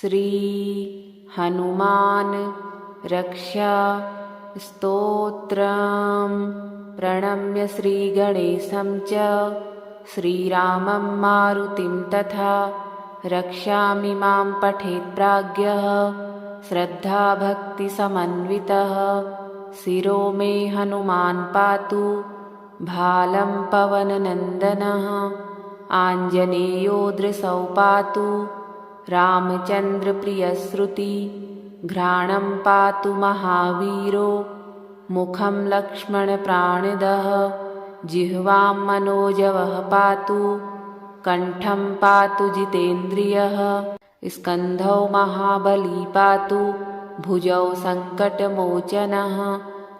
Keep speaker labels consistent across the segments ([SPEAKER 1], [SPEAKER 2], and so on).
[SPEAKER 1] श्री हनुमान रक्षा स्तोत्रम्। प्रणम्य श्रीगणेशं च श्रीरामं मारुतिं तथा रक्षामि मां पठेत् प्राज्ञः श्रद्धाभक्तिसमन्वितः। शिरो मे हनुमान् पातु भालं पवननन्दनः। आञ्जनेयो दृशौ पातु रामचन्द्रप्रियश्रुति। घ्राणं पातु महावीरो मुखं लक्ष्मणप्राणदः। जिह्वां मनोजवः पातु कण्ठं पातु जितेन्द्रियः। स्कन्धौ महाबली पातु भुजौ सङ्कटमोचनः।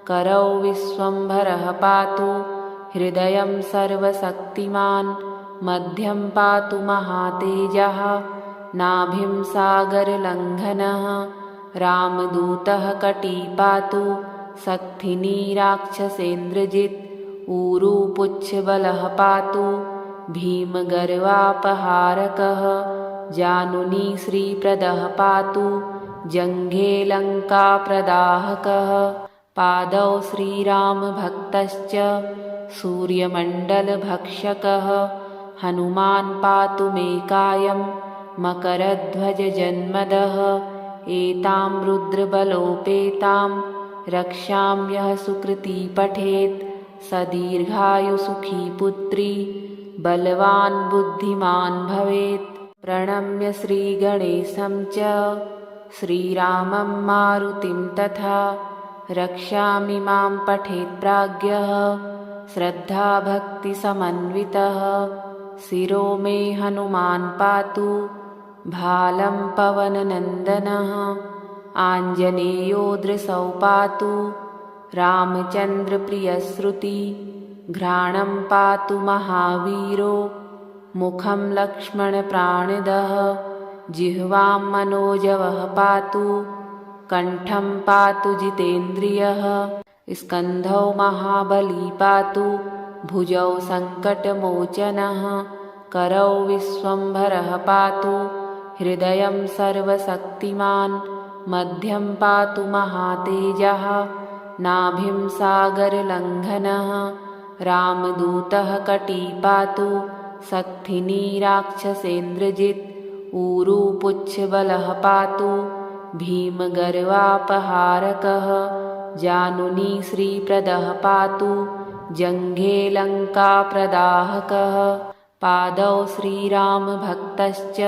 [SPEAKER 1] करौ विश्वम्भरः पातु हृदयं सर्वशक्तिमान्। मध्यं पातु महातेजः नाभिं सागरलङ्घनः। रामदूतः कटी पातु सक्थिनी राक्षसेन्द्रजित्। ऊरू पुच्छबलः पातु भीमगर्वापहारकः। जानुनी श्रीप्रदः पातु जङ्घे लङ्काप्रदाहकः। पादौ श्रीरामभक्तश्च सूर्यमण्डलभक्षकः। हनुमान् पातु मे कायं मकरध्वजजन्मदः। एतां रुद्रबलोपेतां रक्षां यः सुकृती पठेत् स दीर्घायुसुखी पुत्री बलवान् बुद्धिमान् भवेत्। प्रणम्य श्रीगणेशं च श्रीरामं मारुतिं तथा रक्षामि मां पठेत् प्राज्ञः श्रद्धाभक्तिसमन्वितः। शिरो मे हनुमान् पातु भालं पवननन्दनः। आञ्जनेयो दृशौ पातु रामचन्द्रप्रियश्रुति। घ्राणं पातु महावीरो मुखं लक्ष्मणप्राणदः। जिह्वां मनोजवः पातु कण्ठं पातु जितेन्द्रियः। स्कन्धौ महाबली पातु भुजौ सङ्कटमोचनः। करौ विश्वम्भरः पातु हृदयं सर्वशक्तिमान्। मध्यं पातु महातेजः नाभिं सागरलङ्घनः। रामदूतः कटी पातु सक्थिनी राक्षसेन्द्रजित्। ऊरू पुच्छबलः पातु भीमगर्वापहारकः। जानुनी श्रीप्रदः पातु जङ्घे लङ्काप्रदाहकः। पादौ श्रीरामभक्तश्च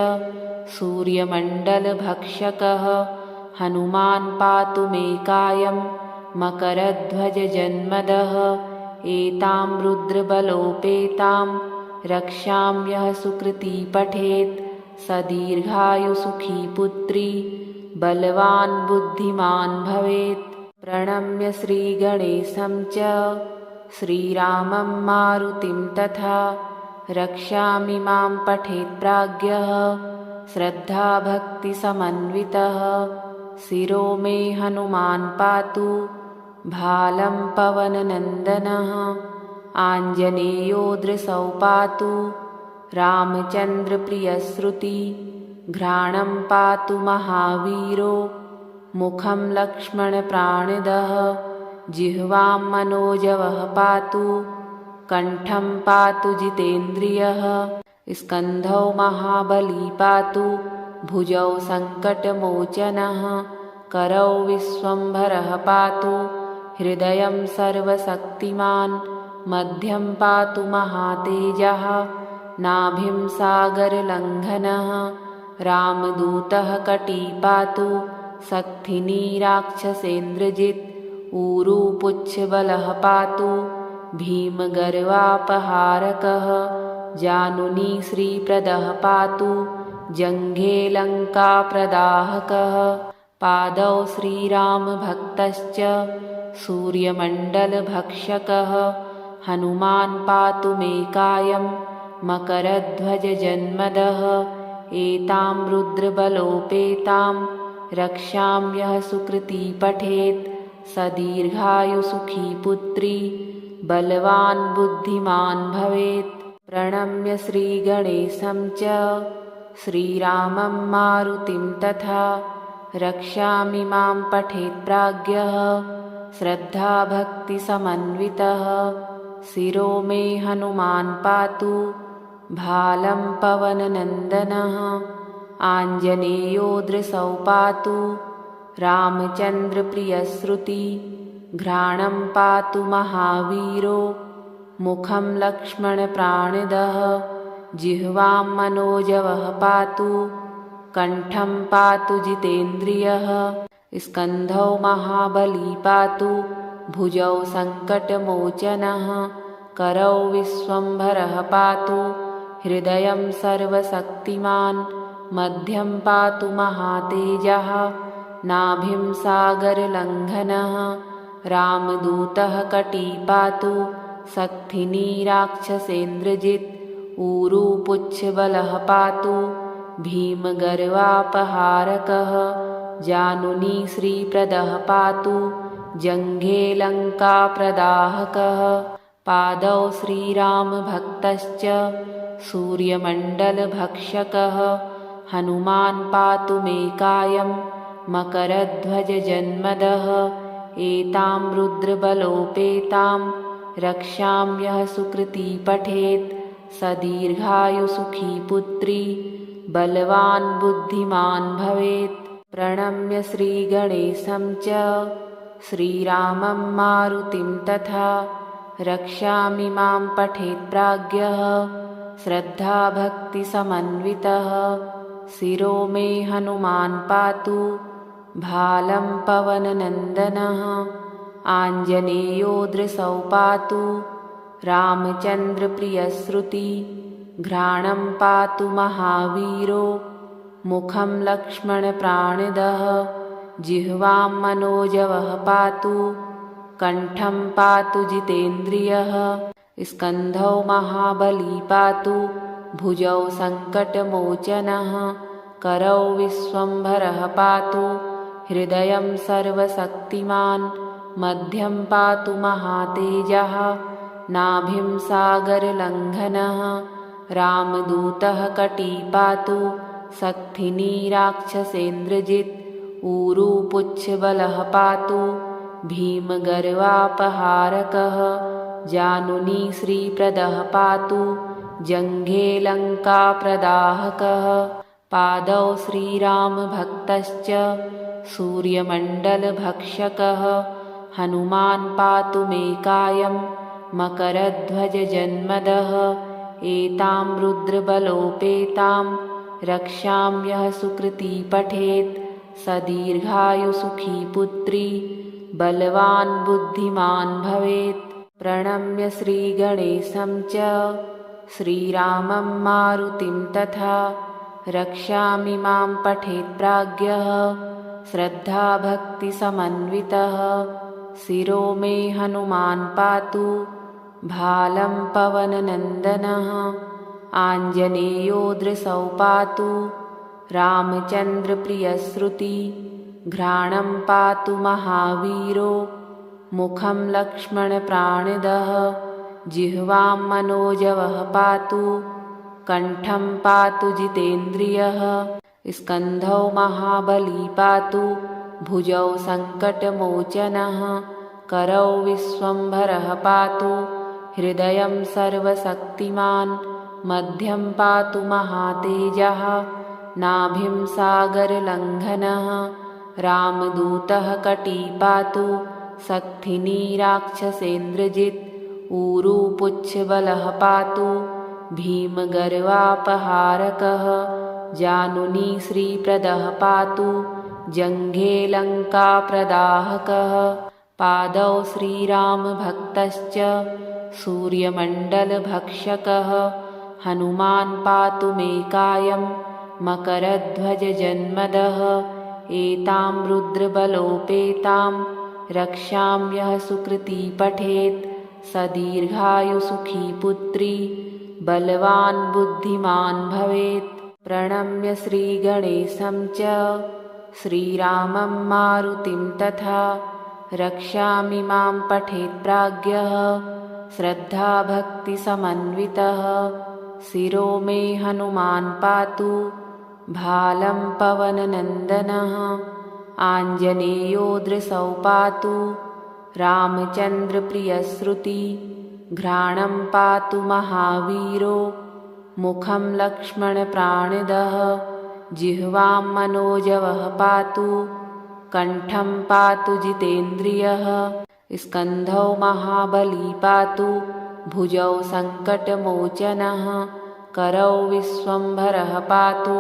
[SPEAKER 1] सूर्यमण्डलभक्षकः। हनुमान् पातु मे कायं मकरध्वजजन्मदः। एतां रुद्रबलोपेतां रक्षां यः सुकृती पठेत् स दीर्घायुसुखी पुत्री बलवान् बुद्धिमान् भवेत्। प्रणम्य श्रीगणेशं च श्रीरामं मारुतिं तथा रक्षामि मां पठेत् प्राज्ञः श्रद्धाभक्तिसमन्वितः। शिरो मे हनुमान् पातु भालं पवननन्दनः। आञ्जनेयो दृशौ पातु रामचन्द्रप्रियश्रुति। घ्राणं पातु महावीरो मुखं लक्ष्मणप्राणदः। जिह्वां मनोजवः पातु कण्ठं पातु जितेन्द्रियः। स्कन्धौ महाबली पातु भुजौ सङ्कटमोचनः। करौ विश्वम्भरः पातु हृदयं सर्वशक्तिमान्। मध्यं पातु महातेजः नाभिं सागरलङ्घनः। रामदूतः कटी पातु सक्थिनी राक्षसेन्द्रजित्। ऊरू पुच्छबलः पातु भीमगर्वापहारकः। जानुनी श्रीप्रदः पातु जङ्घे लङ्काप्रदाहकः। पादौ श्रीरामभक्तश्च सूर्यमण्डलभक्षकः। हनुमान् पातु मे कायं मकरध्वजजन्मदः। एतां रुद्रबलोपेतां रक्षां यः सुकृती पठेत् स दीर्घायुसुखी पुत्री बलवान् बुद्धिमान् भवेत्। प्रणम्य श्रीगणेशं च श्रीरामं मारुतिं तथा रक्षामि मां पठेत् प्राज्ञः श्रद्धाभक्तिसमन्वितः शिरो मे हनुमान् पातु भालं पवननन्दनः आञ्जनेयो दृशौ पातु रामचन्द्रप्रियश्रुति घ्राणं पातु महावीरो मुखं लक्ष्मणप्राणदः जिह्वां मनोजवः पातु कण्ठं पातु जितेन्द्रियः स्कन्धौ महाबली पातु भुजौ सङ्कटमोचनः करौ विश्वम्भरः पातु हृदयं सर्वशक्तिमान् मध्यं पातु महातेजः नाभिं सागरलङ्घनः रामदूतः कटी पातु सक्थिनी राक्षसेन्द्रजित् ऊरुपुच्छबलः पातु भीमगर्वापहारकः जानुनी श्रीप्रदः पातु जङ्घे लङ्काप्रदाहकः पादौ श्रीरामभक्तश्च सूर्यमण्डलभक्षकः हनुमान् पातु मे कायं मकरध्वजजन्मदः एतां रुद्रबलोपेतां रक्षां यः सुकृती पठेत् स दीर्घायुसुखी पुत्री बलवान् बुद्धिमान् भवेत्। प्रणम्य श्रीगणेशं च श्रीरामं मारुतिं तथा रक्षामि मां पठेत् प्राज्ञः श्रद्धाभक्तिसमन्वितः शिरो मे हनुमान् पातु भालं पवननन्दनः आञ्जनेयो दृशौ पातु रामचन्द्रप्रियश्रुति घ्राणं पातु महावीरो मुखं लक्ष्मणप्राणदः जिह्वां मनोजवः पातु कण्ठं पातु जितेन्द्रियः स्कन्धौ महाबली पातु भुजौ सङ्कटमोचनः करौ विश्वम्भरः पातु हृदयं सर्वशक्तिमान् मध्यं पातु महातेजः नाभिं सागरलङ्घनः रामदूतः कटी पातु सक्थिनी राक्षसेन्द्रजित् ऊरुपुच्छबलः पातु भीमगर्वापहारकः जानुनी श्रीप्रदः पातु जङ्घे लङ्काप्रदाहकः पादौ श्रीरामभक्तश्च सूर्यमण्डलभक्षकः हनुमान् पातु मे कायं मकरध्वजजन्मदः एतां रुद्रबलोपेतां रक्षां यः सुकृती पठेत् स दीर्घायुसुखी पुत्री बलवान् बुद्धिमान् भवेत्। प्रणम्य श्रीगणेशं च श्रीरामं मारुतिं तथा रक्षामि मां पठेत् प्राज्ञः श्रद्धाभक्तिसमन्वितः शिरो मे हनुमान् पातु भालं पवननन्दनः आञ्जनेयो दृशौ पातु रामचन्द्रप्रियश्रुति घ्राणं पातु महावीरो मुखं लक्ष्मणप्राणदः जिह्वां मनोजवः पातु कण्ठं पातु जितेन्द्रियः स्कन्धौ महाबली पातु भुजौ सङ्कटमोचनः करौ विश्वम्भरः पातु हृदयं सर्वशक्तिमान् मध्यं पातु महातेजः नाभिं सागरलङ्घनः रामदूतः कटी पातु सक्थिनी राक्षसेन्द्रजित् ऊरुपुच्छबलः पातु भीमगर्वापहारकः जानुनी श्रीप्रदः पातु जङ्घे लङ्काप्रदाहकः पादौ श्रीरामभक्तश्च सूर्यमण्डलभक्षकः हनुमान् पातु मे कायं मकरध्वजजन्मदः एतां रुद्रबलोपेतां रक्षां यः सुकृती पठेत् स दीर्घायुसुखी पुत्री बलवान् बुद्धिमान् भवेत्। प्रणम्य श्रीगणेशं च श्रीरामं मारुतिं तथा रक्षामि मां पठेत् प्राज्ञः श्रद्धाभक्तिसमन्वितः शिरो मे हनुमान् पातु भालं पवननन्दनः आञ्जनेयो दृशौ पातु रामचन्द्रप्रियश्रुति घ्राणं पातु महावीरो मुखं लक्ष्मणप्राणदः जिह्वां मनोजवः पातु कण्ठं पातु जितेन्द्रियः स्कन्धौ महाबली पातु भुजौ सङ्कटमोचनः करौ विश्वम्भरः पातु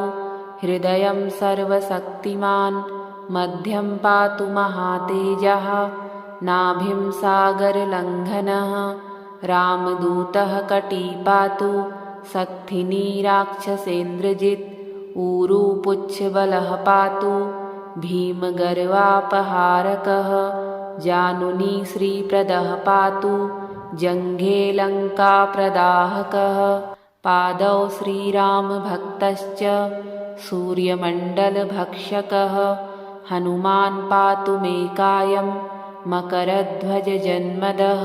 [SPEAKER 1] हृदयं सर्वशक्तिमान् मध्यं पातु महातेजः नाभिं सागरलङ्घनः रामदूतः कटी पातु सक्थिनी राक्षसेन्द्रजित् ऊरू पुच्छबलः पातु भीमगर्वापहारकः जानुनी श्रीप्रदः पातु जङ्घे लङ्काप्रदाहकः पादौ श्रीरामभक्तश्च सूर्यमण्डलभक्षकः हनुमान् पातु मे कायं मकरध्वजजन्मदः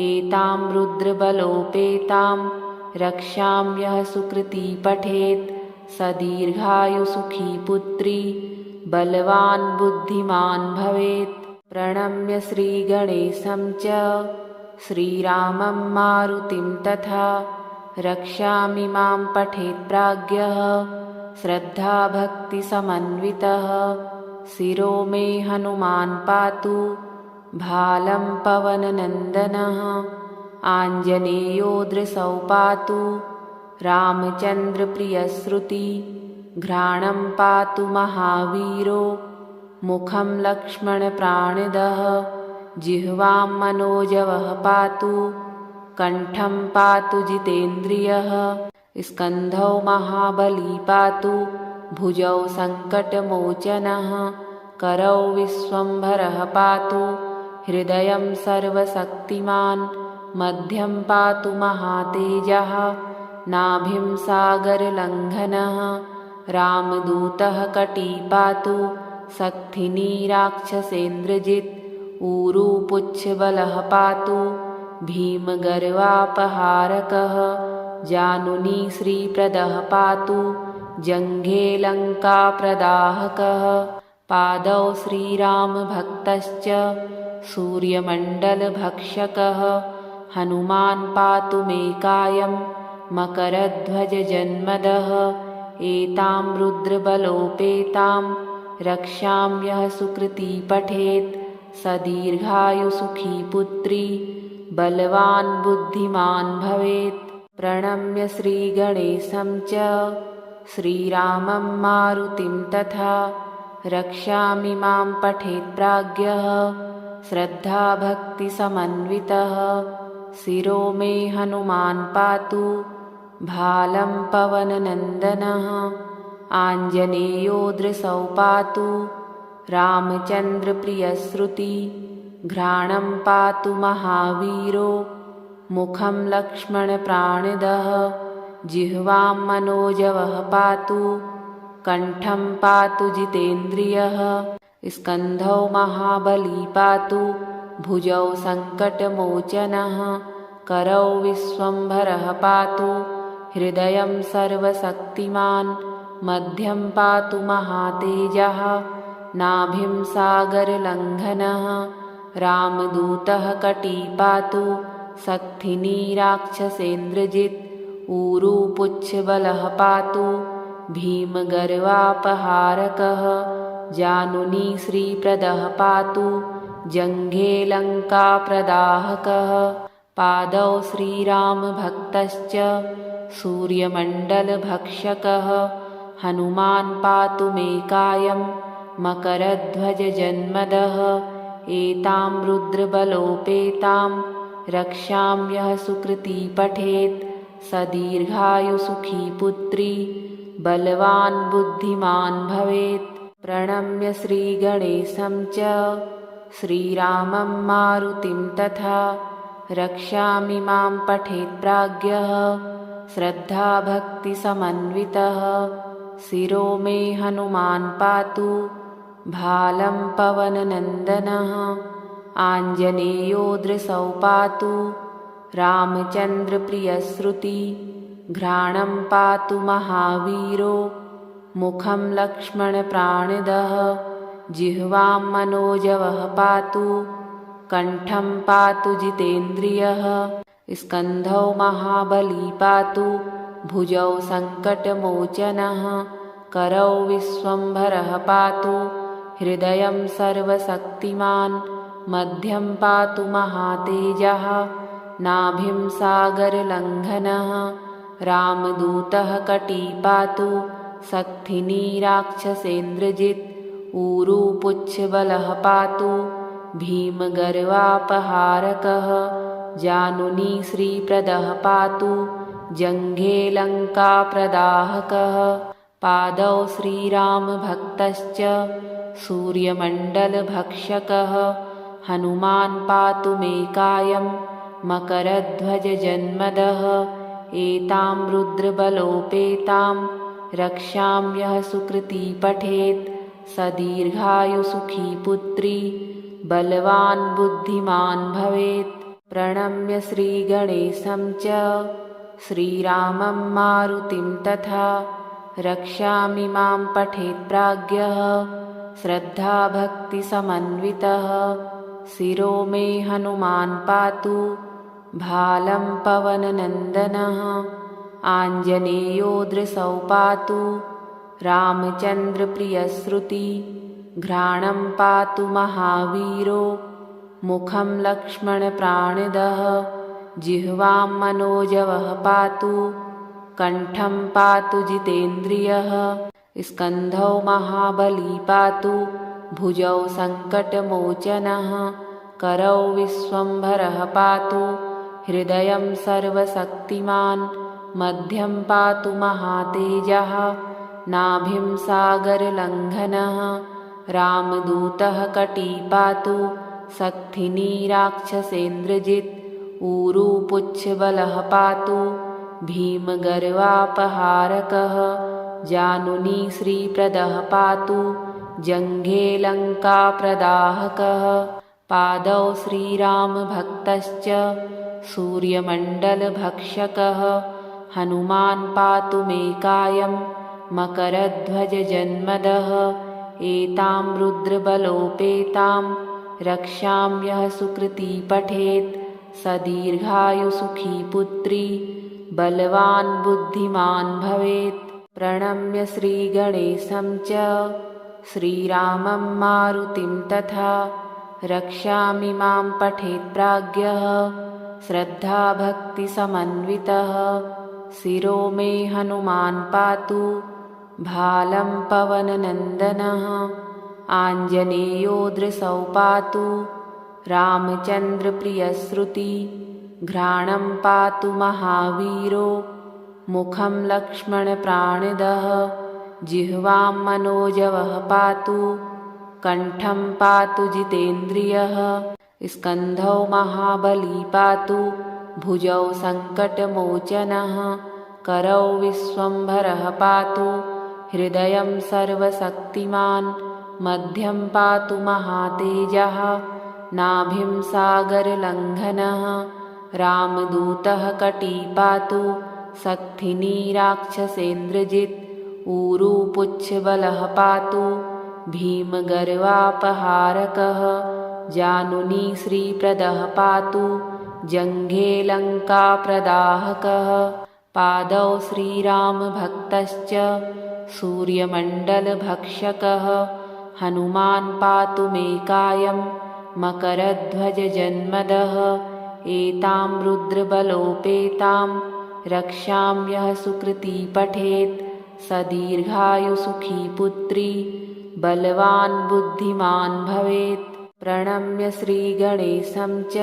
[SPEAKER 1] एतां रुद्रबलोपेतां रक्षां यः सुकृती पठेत् स दीर्घायुसुखी पुत्री बलवान् बुद्धिमान् भवेत्। प्रणम्य श्रीगणेशं च श्रीरामं मारुतिं तथा रक्षामि मां पठेत् प्राज्ञः श्रद्धाभक्तिसमन्वितः शिरो मे हनुमान् पातु भालं पवननन्दनः आञ्जनेयो दृशौ पातु रामचन्द्रप्रियश्रुति घ्राणं पातु महावीरो मुखं लक्ष्मणप्राणदः जिह्वां मनोजवः पातु कण्ठं पातु जितेन्द्रियः स्कन्धौ महाबली पातु भुजौ सङ्कटमोचनः करौ विश्वम्भरः पातु हृदयं सर्वशक्तिमान् मध्यं पातु महातेजः नाभिं सागरलङ्घनः रामदूतः कटी पातु सक्थिनी राक्षसेन्द्रजित् ऊरू पुच्छबलः पातु भीमगर्वापहारकः जानुनी श्रीप्रदः पातु जङ्घे लङ्काप्रदाहकः पादौ श्रीरामभक्तश्च सूर्यमण्डलभक्षकः हनुमान् पातु मे कायं मकरध्वजजन्मदः एतां रुद्रबलोपेतां रक्षां यः सुकृती पठेत् स दीर्घायुसुखी पुत्री बलवान् बुद्धिमान् भवेत्। प्रणम्य श्रीगणेशं च श्रीरामं मारुतिं तथा रक्षामि मां पठेत् प्राज्ञः श्रद्धाभक्तिसमन्वितः शिरो मे हनुमान् पातु भालं पवननन्दनः आञ्जनेयो दृशौ पातु रामचन्द्रप्रियश्रुति घ्राणं पातु महावीरो मुखं लक्ष्मणप्राणदः जिह्वां मनोजवः पातु कण्ठं पातु जितेन्द्रियः स्कन्धौ महाबली पातु भुजौ सङ्कटमोचनः करौ विश्वम्भरः पातु हृदयं सर्वशक्तिमान् मध्यं पातु महातेजः नाभिं सागरलङ्घनः रामदूतः कटी पातु सक्थिनी राक्षसेन्द्रजित् ऊरू पुच्छबलः पातु भीमगर्वापहारकः जानुनी श्रीप्रदः पातु जङ्घे लङ्काप्रदाहकः पादौ श्रीरामभक्तश्च सूर्यमण्डलभक्षकः हनुमान् पातु मे कायं मकरध्वजजन्मदः एतां रुद्रबलोपेतां रक्षां यः सुकृती पठेत् स दीर्घायुसुखी पुत्री बलवान् बुद्धिमान् भवेत्। प्रणम्य श्रीगणेशं च श्रीरामं मारुतिं तथा रक्षामि मां पठेत् प्राज्ञः श्रद्धाभक्तिसमन्वितः शिरो मे हनुमान् पातु भालं पवननन्दनः आञ्जनेयो दृशौ पातु रामचन्द्रप्रियश्रुति घ्राणं पातु महावीरो मुखं लक्ष्मणप्राणदः जिह्वां मनोजवः पातु कण्ठं पातु जितेन्द्रियः स्कन्धौ महाबली पातु भुजौ सङ्कटमोचनः करौ विश्वम्भरः पातु हृदयं सर्वशक्तिमान् मध्यं पातु महातेजः नाभिं सागरलङ्घनः रामदूतः कटी पातु सक्थिनी राक्षसेन्द्रजित् ऊरू पुच्छबलः पातु भीमगर्वापहारकः जानुनी श्रीप्रदः पातु जङ्घे लङ्काप्रदाहकः पादौ श्रीरामभक्तश्च सूर्यमण्डलभक्षकः हनुमान् पातु मे कायं मकरध्वजजन्मदः एतां रुद्रबलोपेतां रक्षां यः सुकृती पठेत् स दीर्घायुसुखी पुत्री बलवान् बुद्धिमान् भवेत्। प्रणम्य श्रीगणेशं च श्रीरामं मारुतिं तथा रक्षामि मां पठेत् प्राज्ञः श्रद्धाभक्तिसमन्वितः शिरो मे हनुमान् पातु भालं पवननन्दनः आञ्जनेयो दृशौ पातु रामचन्द्रप्रियश्रुति घ्राणं पातु महावीरो मुखं लक्ष्मणप्राणदः जिह्वां मनोजवः पातु कण्ठं पातु जितेन्द्रियः स्कन्धौ महाबली पातु भुजौ सङ्कटमोचनः करौ विश्वम्भरः पातु हृदयं सर्वशक्तिमान् मध्यं पातु महातेजः नाभिं सागरलङ्घनः रामदूतः कटी पातु सक्थिनी राक्षसेन्द्रजित् ऊरू पुच्छबलः पातु भीमगर्वापहारकः जानुनी श्रीप्रदः पातु जङ्घे लङ्काप्रदाहकः पादौ श्रीरामभक्तश्च सूर्यमण्डलभक्षकः हनुमान् पातु मे कायं मकरध्वजजन्मदः एतां रुद्रबलोपेतां रक्षां यः सुकृती पठेत् स दीर्घायुसुखी पुत्री बलवान् बुद्धिमान् भवेत्। प्रणम्य श्रीगणेशं च श्रीरामं मारुतिं तथा रक्षामि मां पठेत् प्राज्ञः श्रद्धाभक्तिसमन्वितः शिरो मे हनुमान् पातु भालं पवननन्दनः आञ्जनेयो दृशौ पातु रामचन्द्रप्रियश्रुति घ्राणं पातु महावीरो मुखं लक्ष्मणप्राणदः जिह्वां मनोजवः पातु कण्ठं पातु जितेन्द्रियः स्कन्धौ महाबली पातु भुजौ सङ्कटमोचनः करौ विश्वम्भरः पातु हृदयं सर्वशक्तिमान् मध्यं पातु महातेजः नाभिं सागरलङ्घनः रामदूतः कटी पातु सक्थिनी राक्षसेन्द्रजित् ऊरू पुच्छबलः पातु भीमगर्वापहारकः जानुनी श्रीप्रदः पातु जङ्घे लङ्काप्रदाहकः पादौ श्रीरामभक्तश्च सूर्यमण्डलभक्षकः हनुमान् पातु मे कायं मकरध्वजजन्मदः एतां रुद्रबलोपेतां रक्षां यः सुकृती पठेत् स दीर्घायुसुखी पुत्री बलवान् बुद्धिमान् भवेत्। प्रणम्य श्रीगणेशं च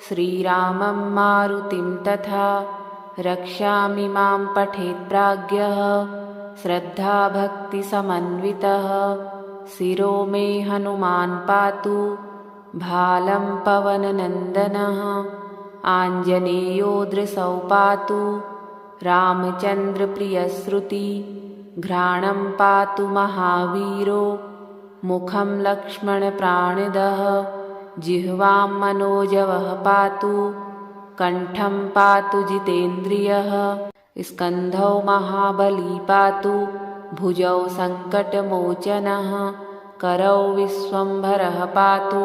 [SPEAKER 1] श्रीरामं मारुतिं तथा रक्षामि मां पठेत् प्राज्ञः श्रद्धाभक्तिसमन्वितः शिरो मे हनुमान् पातु भालं पवननन्दनः आञ्जनेयो दृशौ पातु रामचन्द्रप्रियश्रुति घ्राणं पातु महावीरो मुखं लक्ष्मणप्राणदः जिह्वां मनोजवः पातु कण्ठं पातु जितेन्द्रियः स्कन्धौ महाबली पातु भुजौ सङ्कटमोचनः करौ विश्वम्भरः पातु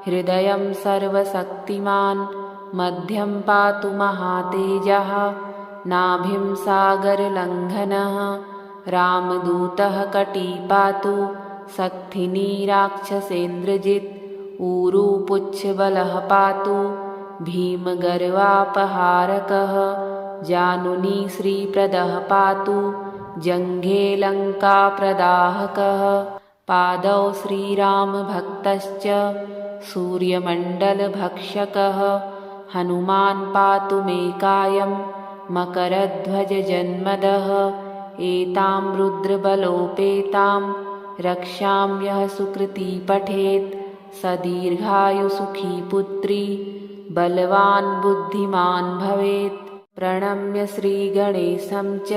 [SPEAKER 1] हृदयं सर्वशक्तिमान् मध्यं पातु महातेजः नाभिं सागरलङ्घनः रामदूतः कटी पातु सक्थिनी राक्षसेन्द्रजित् ऊरुपुच्छबलः पातु भीमगर्वापहारकः जानुनी श्रीप्रदः पातु जङ्घे लङ्काप्रदाहकः पादौ श्रीरामभक्तश्च सूर्यमण्डलभक्षकः हनुमान् पातु मे कायं मकरध्वजजन्मदः एतां रुद्रबलोपेतां रक्षाम्यः सुकृती पठेत् स दीर्घायुसुखी पुत्री बलवान् बुद्धिमान् भवेत्। प्रणम्य श्रीगणेशं च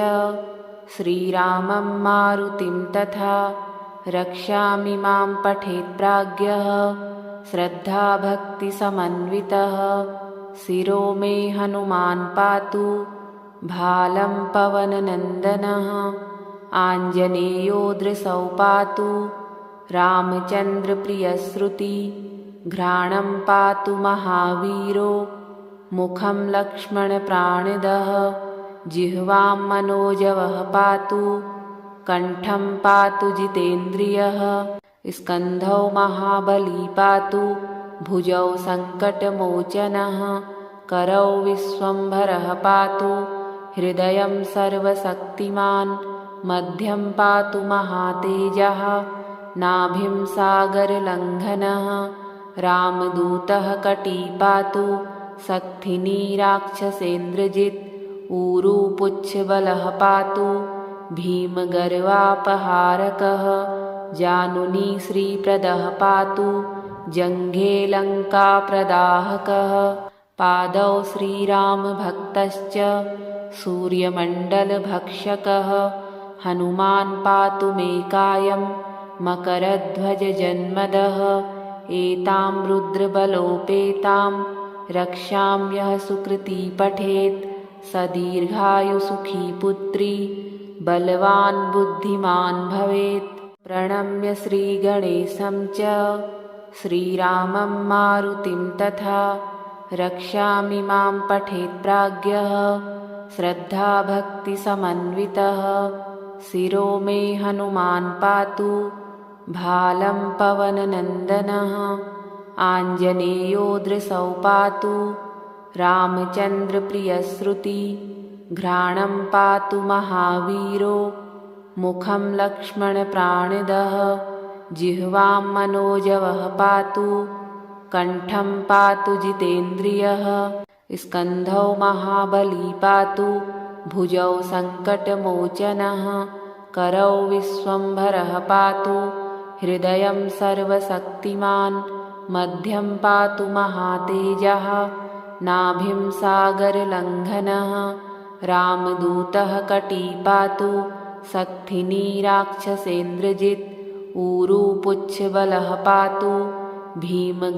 [SPEAKER 1] श्रीरामं मारुतिं तथा रक्षामि मां पठेत् प्राज्ञः श्रद्धाभक्तिसमन्वितः शिरो मे हनुमान् पातु भालं पवननन्दनः आञ्जनेयो दृशौ पातु रामचन्द्रप्रियश्रुति घ्राणं पातु महावीरो मुखं लक्ष्मणप्राणदः जिह्वां मनोजवः पातु कण्ठं पातु जितेन्द्रियः स्कन्धौ महाबली पातु भुजौ सङ्कटमोचनः करौ विश्वम्भरः पातु हृदयं सर्वशक्तिमान् मध्यं पातु महातेजः नाभिं सागरलङ्घनः रामदूतः कटी पातु सक्थिनी राक्षसेन्द्रजित् ऊरुपुच्छबलः पातु भीमगर्वापहारकः जानुनी श्रीप्रदः पातु जङ्घे लङ्काप्रदाहकः पादौ श्रीरामभक्तश्च सूर्यमण्डलभक्षकः हनुमान् पातु मे कायं मकरध्वजजन्मदः एतां रुद्रबलोपेतां रक्षाम्यः सुकृती पठेत् स दीर्घायुसुखी पुत्री बलवान् बुद्धिमान् भवेत्। प्रणम्य श्रीगणेशं च श्रीरामं मारुतिं तथा रक्षामि मां पठेत् प्राज्ञः श्रद्धाभक्तिसमन्वितः शिरो मे हनुमान् पातु भालं पवननन्दनः आञ्जनेयो दृशौ पातु रामचन्द्रप्रियश्रुति घ्राणं पातु महावीरो मुखं लक्ष्मणप्राणदः जिह्वां मनोजवः पातु कण्ठं पातु जितेन्द्रियः स्कन्धौ महाबली पातु भुजौ सङ्कटमोचनः करौ विश्वम्भरः पातु हृदयं सर्वशक्तिमान् मध्यं पातु महातेजः नाभिं सागरलङ्घनः रामदूतः कटी पातु सक्थिनी राक्षसेन्द्रजित् ऊरुपुच्छबलः पातु भीमगर्वापहारकः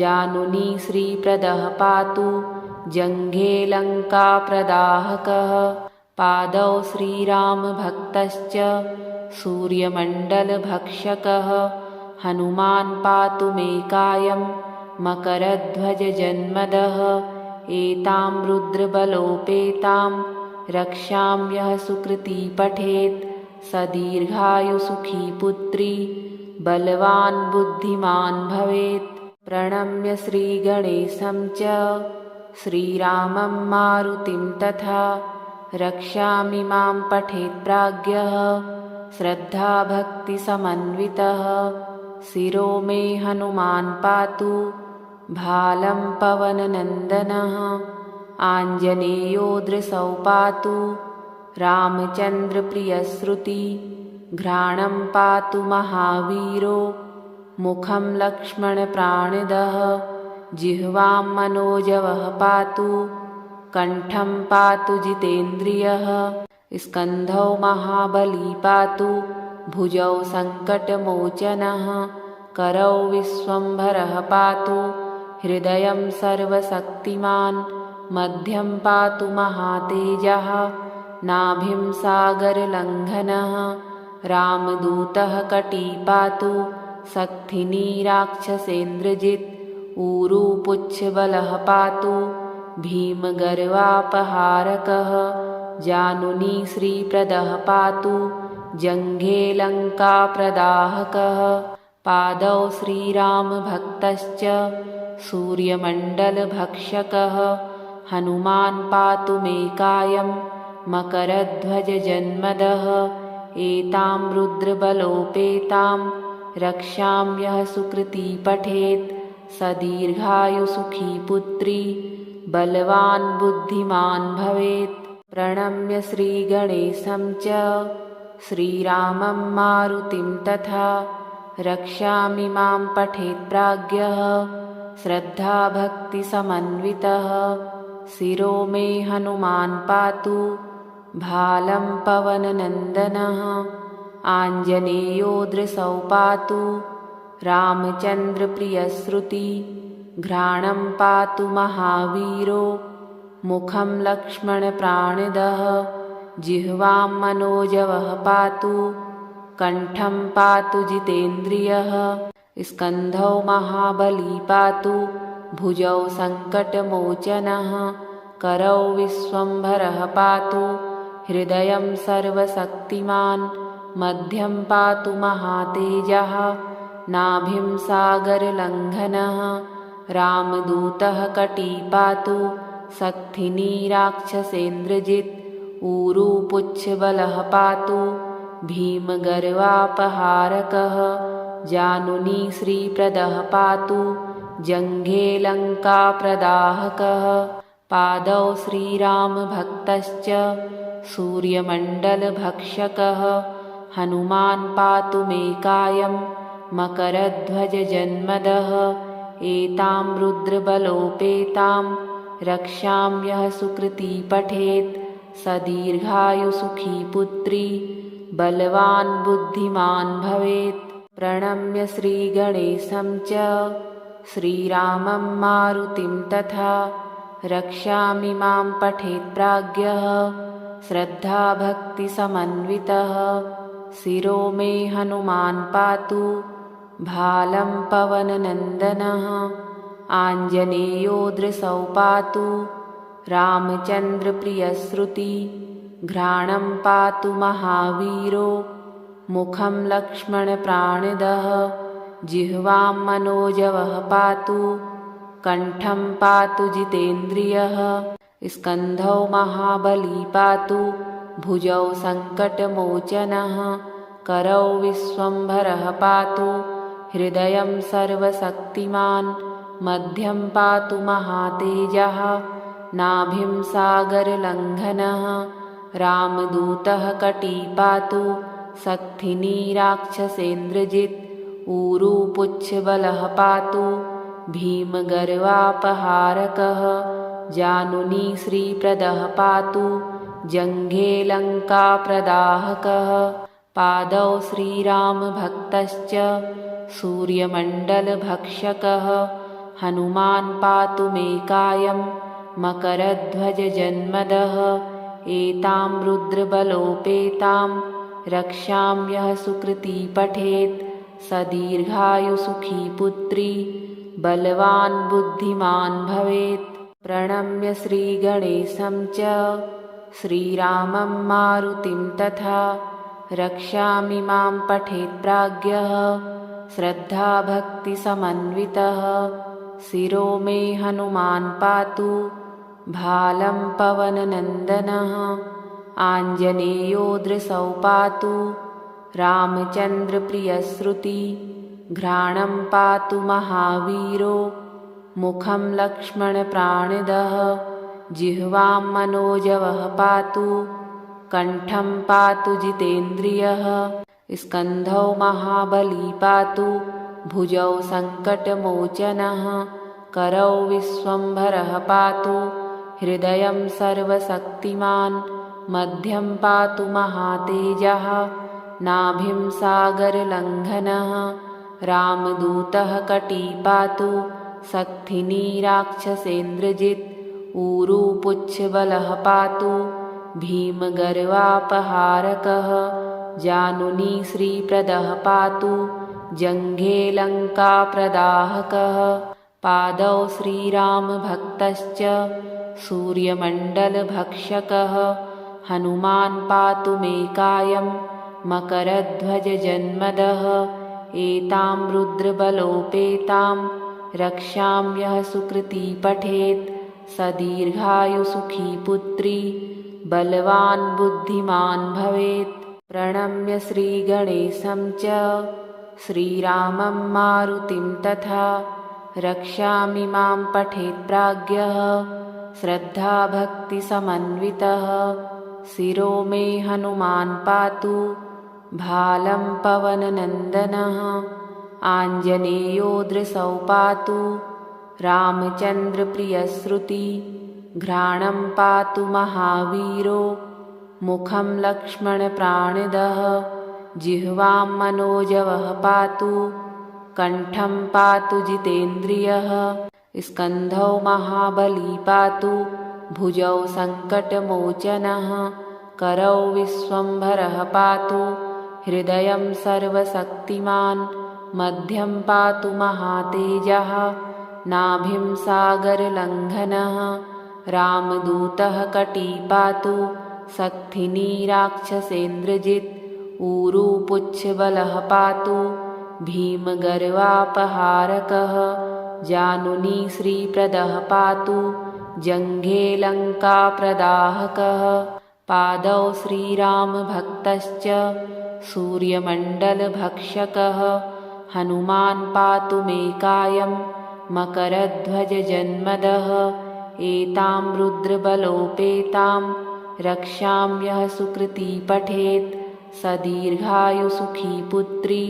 [SPEAKER 1] जानुनी श्रीप्रदः पातु जङ्घे लङ्काप्रदाहकः पादौ श्रीरामभक्तश्च सूर्यमण्डलभक्षकः हनुमान् पातु मे कायं मकरध्वजजन्मदः एतां रुद्रबलोपेतां रक्षाम्यः सुकृती पठेत् स दीर्घायुसुखी पुत्री बलवान् बुद्धिमान् भवेत्। प्रणम्य श्रीगणेशं च श्रीरामं मारुतिं तथा रक्षामि मां पठेत् प्राज्ञः श्रद्धाभक्तिसमन्वितः शिरो मे हनुमान् पातु भालं पवननन्दनः आञ्जनेयो दृशौ पातु रामचन्द्रप्रियश्रुति घ्राणं पातु महावीरो मुखं लक्ष्मणप्राणदः जिह्वां मनोजवः पातु कण्ठं पातु जितेन्द्रियः स्कन्धौ महाबली पातु भुजौ सङ्कटमोचनः करौ विश्वम्भरः पातु हृदयं सर्वशक्तिमान् मध्यं पातु महातेजः नाभिं सागरलङ्घनः रामदूतः कटी पातु सक्थिनी राक्षसेन्द्रजित् ऊरुपुच्छबलः पातु भीमगर्वापहारकः जानुनी श्रीप्रदः पातु जङ्घे लङ्काप्रदाहकः पादौ श्रीरामभक्तश्च सूर्यमण्डलभक्षकः हनुमान् पातु मे कायं मकरध्वजजन्मदः एतां रुद्रबलोपेतां रक्षां यः सुकृती पठेत् स दीर्घायुसुखी पुत्री बलवान् बुद्धिमान् भवेत्। प्रणम्य श्रीगणेशं च श्रीरामं मारुतिं तथा रक्षामि मां पठेत् प्राज्ञः श्रद्धाभक्तिसमन्वितः शिरो मे हनुमान् पातु भालं पवननन्दनः आञ्जनेयो दृशौ पातु रामचन्द्रप्रियश्रुति घ्राणं पातु महावीरो मुखं लक्ष्मणप्राणदः जिह्वां मनोजवः पातु कण्ठं पातु जितेन्द्रियः स्कन्धौ महाबली पातु भुजौ सङ्कटमोचनः करौ विश्वम्भरः पातु हृदयं सर्वशक्तिमान् मध्यं पातु महातेजः नाभिं सागरलङ्घनः रामदूतः कटी पातु सक्थिनी राक्षसेन्द्रजित् ऊरुपुच्छबलः पातु भीमगर्वापहारकः जानुनी श्रीप्रदः पातु जङ्घे लङ्काप्रदाहकः पादौ श्रीरामभक्तश्च सूर्यमण्डलभक्षकः हनुमान् पातु मे कायं मकरध्वजजन्मदः एतां रुद्रबलोपेतां रक्षां यः सुकृती पठेत् स दीर्घायुसुखी पुत्री बलवान् बुद्धिमान् भवेत्। प्रणम्य श्रीगणेशं च श्रीरामं मारुतिं तथा रक्षामि मां पठेत् प्राज्ञः श्रद्धाभक्तिसमन्वितः शिरो मे हनुमान् पातु भालं पवननन्दनः आञ्जनेयो दृशौ पातु रामचन्द्रप्रियश्रुति घ्राणं पातु महावीरो मुखं लक्ष्मणप्राणदः जिह्वां मनोजवः पातु कण्ठं पातु जितेन्द्रियः स्कन्धौ महाबली पातु भुजौ सङ्कटमोचनः करौ विश्वम्भरः पातु हृदयं सर्वशक्तिमान् मध्यं पातु महातेजः नाभिं सागरलङ्घनः रामदूतः कटी पातु सक्थिनी राक्षसेन्द्रजित् ऊरुपुच्छबलः पातु भीमगर्वापहारकः जानुनी श्रीप्रदः पातु जङ्घे लङ्काप्रदाहकः पादौ श्रीरामभक्तश्च सूर्यमण्डलभक्षकः हनुमान् पातु मे कायं मकरध्वजजन्मदः एतां रुद्रबलोपेतां रक्षां यः सुकृती पठेत् स दीर्घायुसुखी पुत्री बलवान् बुद्धिमान् भवेत्। प्रणम्य श्रीगणेशं च श्रीरामं मारुतिं तथा रक्षामि मां पठेत् प्राज्ञः श्रद्धाभक्तिसमन्वितः शिरो मे हनुमान् पातु भालं पवननन्दनः आञ्जनेयो दृशौ पातु रामचन्द्रप्रियश्रुति घ्राणं पातु महावीरो मुखं लक्ष्मणप्राणदः जिह्वां मनोजवः पातु कण्ठं पातु जितेन्द्रियः स्कन्धौ महाबली पातु भुजौ सङ्कटमोचनः करौ विश्वम्भरः पातु हृदयं सर्वशक्तिमान् मध्यं पातु महातेजः नाभिं सागरलङ्घनः रामदूतः कटी पातु सक्थिनी राक्षसेन्द्रजित् ऊरुपुच्छबलः पातु भीमगर्वापहारकः जानुनी श्रीप्रदः पातु जङ्घे लङ्काप्रदाहकः पादौ श्रीरामभक्तश्च सूर्यमण्डलभक्षकः हनुमान् पातु मे कायं मकरध्वजजन्मदः एतां रुद्रबलोपेतां रक्षाम्यः सुकृती पठेत् स दीर्घायुसुखी पुत्री बलवान् बुद्धिमान् भवेत्। प्रणम्य श्रीगणेशं च श्रीरामं मारुतिं तथा रक्षामि मां पठेत् प्राज्ञः श्रद्धाभक्तिसमन्वितः शिरो मे हनुमान् पातु भालं पवननन्दनः आञ्जनेयो दृशौ पातु रामचन्द्रप्रियश्रुति घ्राणं पातु महावीरो मुखं लक्ष्मणप्राणदः जिह्वां मनोजवः पातु कण्ठं पातु जितेन्द्रियः स्कन्धौ महाबली पातु भुजौ सङ्कटमोचनः करौ विश्वम्भरः पातु हृदयं सर्वशक्तिमान् मध्यं पातु महातेजः नाभिं सागरलङ्घनः रामदूतः कटी पातु सक्थिनी राक्षसेन्द्रजित् ऊरुपुच्छबलः पातु भीमगर्वापहारकः जानुनी श्रीप्रदः पातु जङ्घे लङ्काप्रदाहकः पादौ श्रीरामभक्तश्च सूर्यमण्डलभक्षकः हनुमान् पातु मे कायं मकरध्वजजन्मदः एतां रुद्रबलोपेतां रक्षाम्यः सुकृती पठेत् स दीर्घायुसुखी पुत्री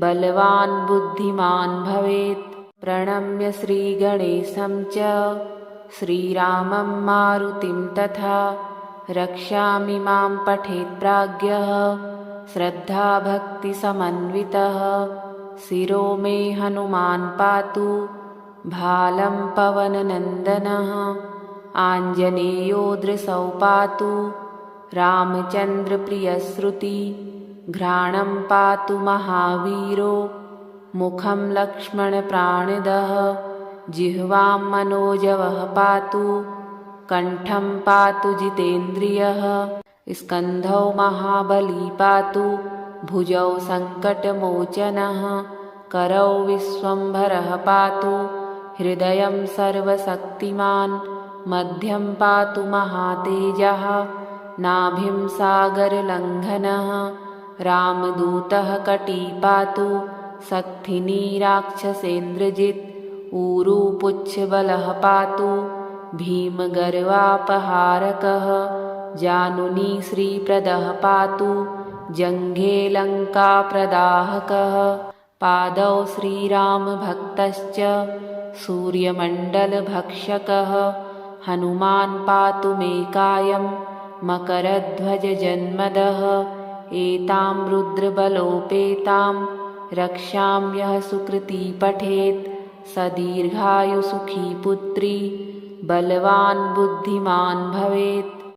[SPEAKER 1] बलवान् बुद्धिमान् भवेत्। प्रणम्य श्रीगणेशं च श्रीरामं मारुतिं तथा रक्षामि मां पठेत् प्राज्ञः श्रद्धाभक्तिसमन्वितः शिरो मे हनुमान् पातु भालं पवननन्दनः आञ्जनेयो दृशौ पातु रामचन्द्रप्रियश्रुति घ्राणं पातु महावीरो मुखं लक्ष्मणप्राणदः जिह्वां मनोजवः पातु कण्ठं पातु जितेन्द्रियः स्कन्धौ महाबली पातु भुजौ सङ्कटमोचनः करौ विश्वम्भरः पातु हृदयं सर्वशक्तिमान् मध्यं पातु महातेजः नाभिं सागरलङ्घनः रामदूतः कटी पातु सक्थिनी राक्षसेन्द्रजित् ऊरुपुच्छबलः पातु भीमगर्वापहारकः जानुनी श्रीप्रदः पातु जङ्घे लङ्काप्रदाहकः पादौ श्रीरामभक्तश्च सूर्यमण्डलभक्षकः हनुमान् पातु मे कायं मकरध्वजजन्मदः एतां रुद्रबलोपेतां रक्षाम्यः सुकृती पठेत् स दीर्घायुसुखी पुत्री बलवान् बुद्धिमान् भवेत्।